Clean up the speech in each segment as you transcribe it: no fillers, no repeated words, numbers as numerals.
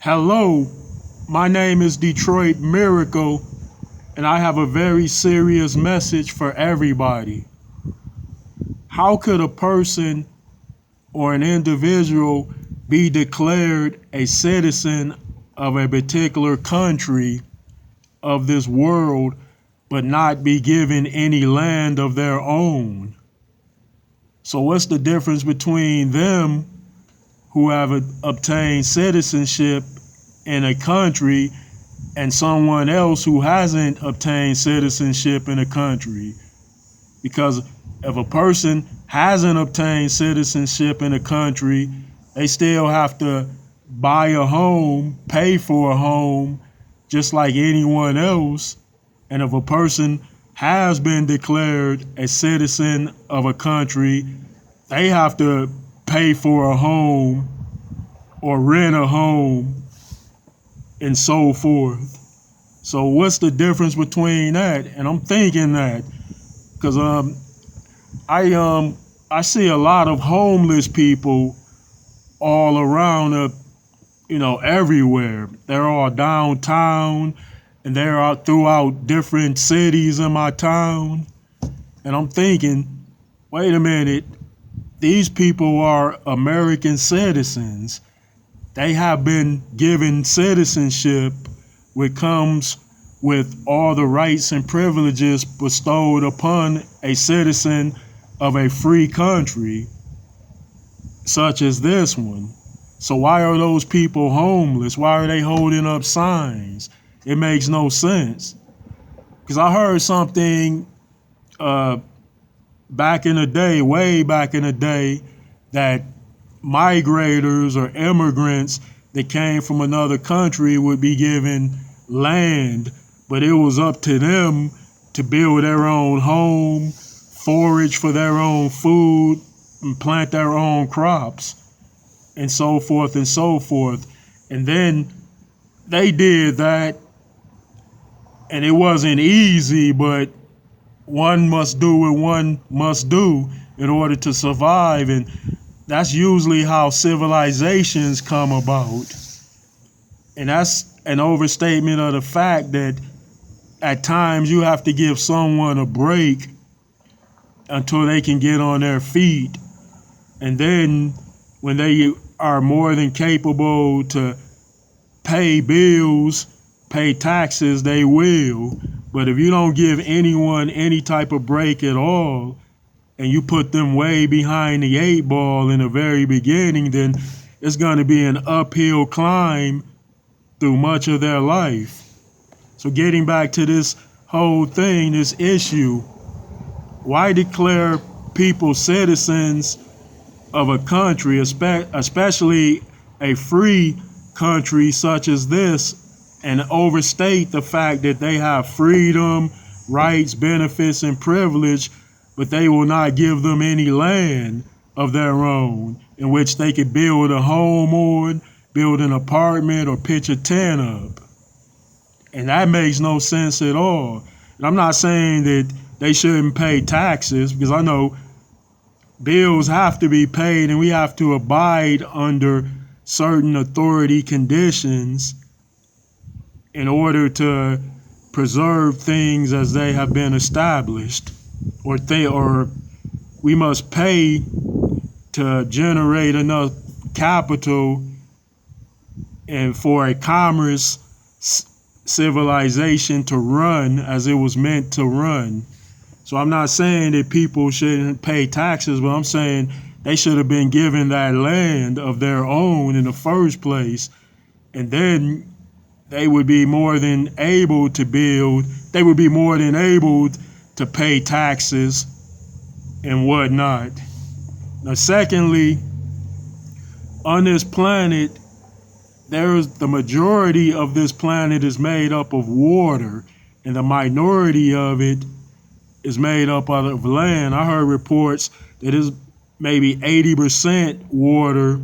Hello, my name is Detroit Miracle, and I have a very serious message for everybody. How could a person or an individual be declared a citizen of a particular country of this world but not be given any land of their own? So, what's the difference between them who have obtained citizenship in a country and someone else who hasn't obtained citizenship in a country? Because if a person hasn't obtained citizenship in a country, they still have to buy a home, pay for a home, just like anyone else. And if a person has been declared a citizen of a country, they have to pay for a home or rent a home and so forth. So what's the difference between that? And I'm thinking that because I see a lot of homeless people all around everywhere. They're all downtown and they're out throughout different cities in my town. And I'm thinking, wait a minute, these people are American citizens. They have been given citizenship, which comes with all the rights and privileges bestowed upon a citizen of a free country, such as this one. So why are those people homeless? Why are they holding up signs? It makes no sense. Because I heard something back in the day, way back in the day, that migrators or immigrants that came from another country would be given land, but it was up to them to build their own home, forage for their own food, and plant their own crops, and so forth and so forth. And then they did that, and it wasn't easy, but one must do what one must do in order to survive. And that's usually how civilizations come about. And that's an overstatement of the fact that at times you have to give someone a break until they can get on their feet. And then when they are more than capable to pay bills, pay taxes, they will. But if you don't give anyone any type of break at all, and you put them way behind the eight ball in the very beginning, then it's going to be an uphill climb through much of their life. So getting back to this whole thing, this issue, why declare people citizens of a country, especially a free country such as this, and overstate the fact that they have freedom, rights, benefits, and privilege, but they will not give them any land of their own in which they could build a home on, build an apartment, or pitch a tent up. And that makes no sense at all. And I'm not saying that they shouldn't pay taxes, because I know bills have to be paid and we have to abide under certain authority conditions in order to preserve things as they have been established, or we must pay to generate enough capital and for a commerce civilization to run as it was meant to run. So I'm not saying that people shouldn't pay taxes, but I'm saying they should have been given that land of their own in the first place, and then they would be more than able to build, they would be more than able to pay taxes and whatnot. Now, secondly, on this planet, the majority of this planet is made up of water, and the minority of it is made up out of land. I heard reports that it's maybe 80% water,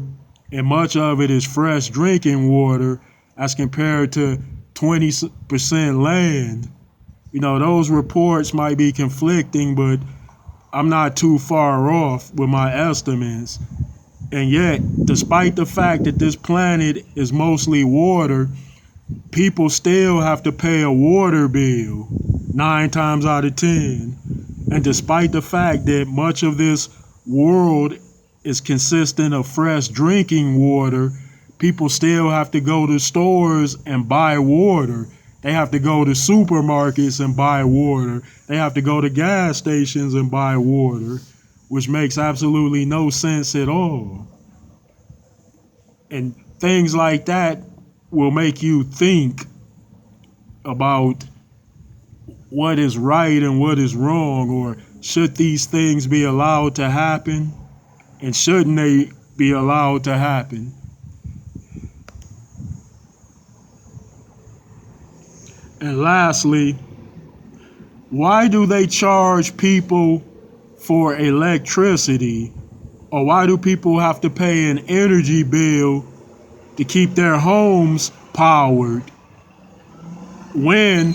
and much of it is fresh drinking water, as compared to 20% land. Those reports might be conflicting, but I'm not too far off with my estimates. And yet, despite the fact that this planet is mostly water, people still have to pay a water bill 9 times out of 10. And despite the fact that much of this world is consistent of fresh drinking water, people still have to go to stores and buy water. They have to go to supermarkets and buy water. They have to go to gas stations and buy water, which makes absolutely no sense at all. And things like that will make you think about what is right and what is wrong, or should these things be allowed to happen, and shouldn't they be allowed to happen? And lastly, why do they charge people for electricity? Or why do people have to pay an energy bill to keep their homes powered when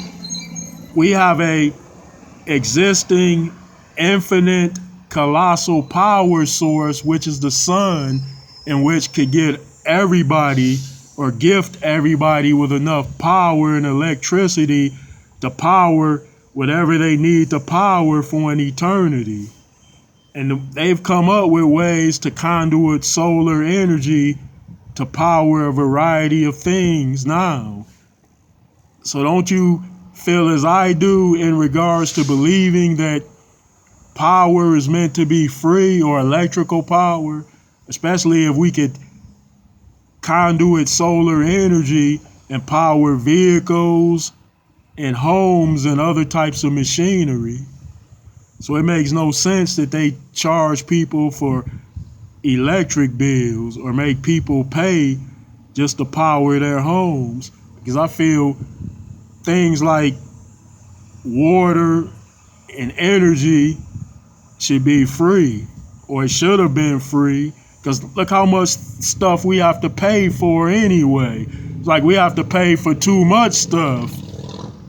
we have a existing infinite colossal power source, which is the sun, and which could get everybody or gift everybody with enough power and electricity to power whatever they need to power for an eternity? And they've come up with ways to conduit solar energy to power a variety of things now. So don't you feel as I do in regards to believing that power is meant to be free, or electrical power, especially if we could conduit solar energy and power vehicles and homes and other types of machinery. So it makes no sense that they charge people for electric bills or make people pay just to power their homes. Because I feel things like water and energy should be free, or it should have been free. Because look how much stuff we have to pay for anyway. It's like we have to pay for too much stuff.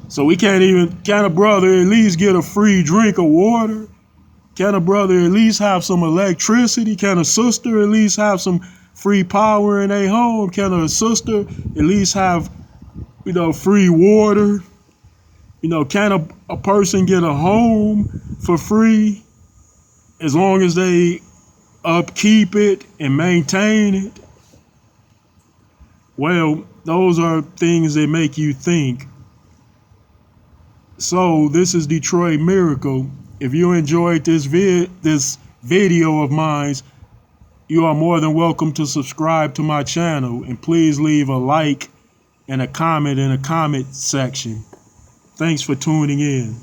So we can a brother at least get a free drink of water? Can a brother at least have some electricity? Can a sister at least have some free power in their home? Can a sister at least have, free water? Can a person get a home for free as long as they upkeep it and maintain it? Well, those are things that make you think. So this is Detroit Miracle. If you enjoyed this video of mine, you are more than welcome to subscribe to my channel, and please leave a like and a comment in the comment section. Thanks for tuning in.